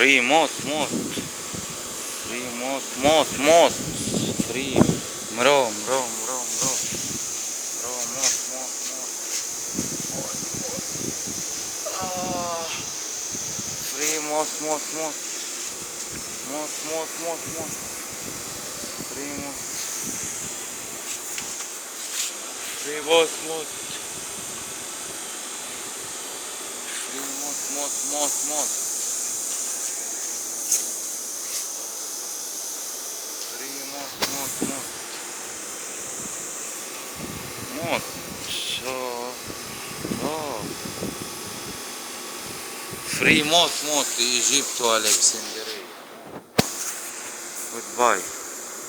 Free most. Free most. Free. Mro. Bro, Ah, free most. Free most. Free most. Free most. Free most. Most. So, oh. Free most. Egipto Alexandria. Goodbye.